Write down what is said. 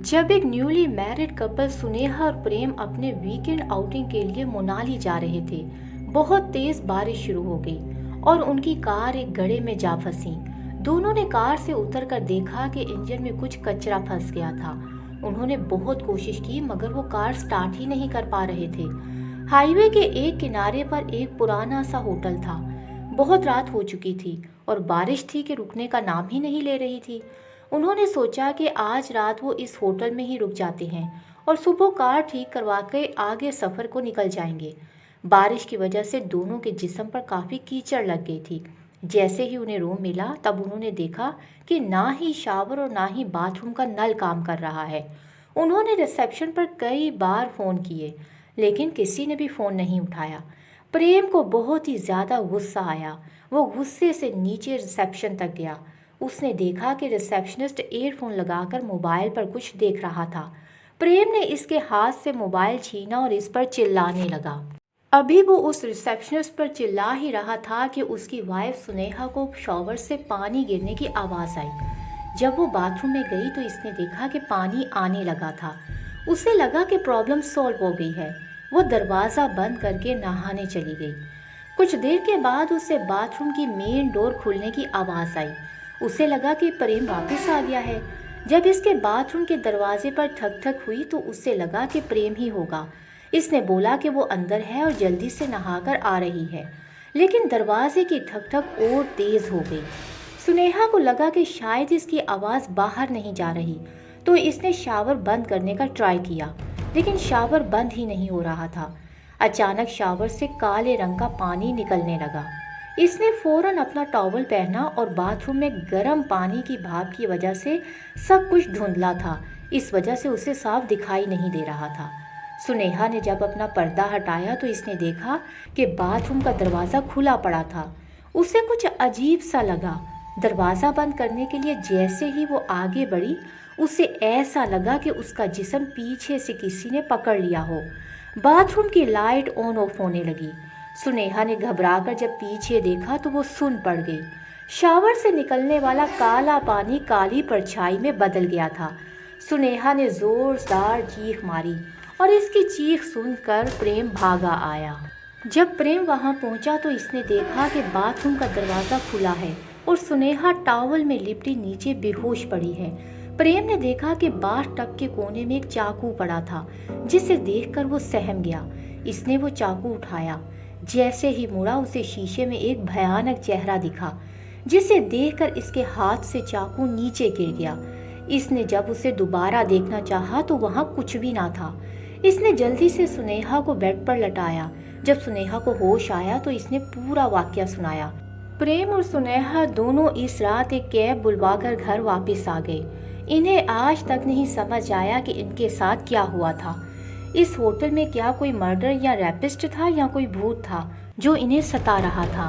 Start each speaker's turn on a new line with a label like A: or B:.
A: जब एक newly married couple सुनेहा और प्रेम अपने वीकेंड आउटिंग के लिए मनाली जा रहे थे, बहुत तेज बारिश शुरू हो गई और उनकी कार एक गड्ढे में जा फंसी। दोनों ने कार से उतरकर देखा कि इंजन में कुछ कचरा फंस गया था। उन्होंने बहुत कोशिश की मगर वो कार स्टार्ट ही नहीं कर पा रहे थे। हाईवे के एक किनारे पर एक पुराना सा होटल था। बहुत रात हो चुकी थी और बारिश थी कि रुकने का नाम ही नहीं ले रही थी। उन्होंने सोचा कि आज रात वो इस होटल में ही रुक जाते हैं और सुबह कार ठीक करवा के आगे सफ़र को निकल जाएंगे। बारिश की वजह से दोनों के जिस्म पर काफ़ी कीचड़ लग गई थी। जैसे ही उन्हें रूम मिला तब उन्होंने देखा कि ना ही शावर और ना ही बाथरूम का नल काम कर रहा है। उन्होंने रिसेप्शन पर कई बार फ़ोन किए लेकिन किसी ने भी फ़ोन नहीं उठाया। प्रेम को बहुत ही ज़्यादा गुस्सा आया। वो गुस्से से नीचे रिसेप्शन तक गया। उसने देखा कि रिसेप्शनिस्ट ईयरफोन लगाकर मोबाइल पर कुछ देख रहा था। प्रेम ने इसके हाथ से मोबाइल छीना और इस पर चिल्लाने लगा। अभी वो उस रिसेप्शनिस्ट पर चिल्ला ही रहा था कि उसकी वाइफ सुनेहा को शॉवर से पानी गिरने की आवाज़ आई। जब वो बाथरूम में गई तो इसने देखा कि पानी आने लगा था। उसे लगा कि प्रॉब्लम सॉल्व हो गई है। वो दरवाज़ा बंद करके नहाने चली गई। कुछ देर के बाद उसे बाथरूम की मेन डोर खुलने की आवाज़ आई। उसे लगा कि प्रेम वापस आ गया है। जब इसके बाथरूम के दरवाजे पर ठक ठक हुई तो उसे लगा कि प्रेम ही होगा। इसने बोला कि वो अंदर है और जल्दी से नहाकर आ रही है, लेकिन दरवाजे की ठक ठक और तेज़ हो गई। सुनेहा को लगा कि शायद इसकी आवाज़ बाहर नहीं जा रही, तो इसने शावर बंद करने का ट्राई किया, लेकिन शावर बंद ही नहीं हो रहा था। अचानक शावर से काले रंग का पानी निकलने लगा। इसने फौरन अपना टॉवल पहना और बाथरूम में गर्म पानी की भाप की वजह से सब कुछ धुंधला था। इस वजह से उसे साफ दिखाई नहीं दे रहा था। सुनेहा ने जब अपना पर्दा हटाया तो इसने देखा कि बाथरूम का दरवाज़ा खुला पड़ा था। उसे कुछ अजीब सा लगा। दरवाज़ा बंद करने के लिए जैसे ही वो आगे बढ़ी, उसे ऐसा लगा कि उसका जिस्म पीछे से किसी ने पकड़ लिया हो। बाथरूम की लाइट ऑन ऑफ होने लगी। सुनेहा ने घबराकर जब पीछे देखा तो वो सुन पड़ गई। शावर से निकलने वाला काला पानी काली परछाई में बदल गया था। सुनेहा ने जोरदार चीख मारी और इसकी चीख सुनकर प्रेम भागा आया। जब प्रेम वहां पहुंचा तो इसने देखा कि बाथरूम का दरवाज़ा खुला है और सुनेहा टॉवल में लिपटी नीचे बेहोश पड़ी है। प्रेम ने देखा कि बाथ टब के कोने में एक चाकू पड़ा था, जिसे देखकर वो सहम गया। इसने वो चाकू उठाया। जैसे ही मुड़ा उसे शीशे में एक भयानक चेहरा दिखा, जिसे देखकर इसके हाथ से चाकू नीचे गिर गया। इसने जब उसे दोबारा देखना चाहा तो वहाँ कुछ भी ना था। इसने जल्दी से सुनेहा को बेड पर लटाया। जब सुनेहा को होश आया तो इसने पूरा वाकया सुनाया। प्रेम और सुनेहा दोनों इस रात एक कैब बुलवाकर घर वापस आ गए। इन्हें आज तक नहीं समझ आया कि इनके साथ क्या हुआ था। इस होटल में क्या कोई मर्डर या रैपिस्ट था या कोई भूत था जो इन्हें सता रहा था।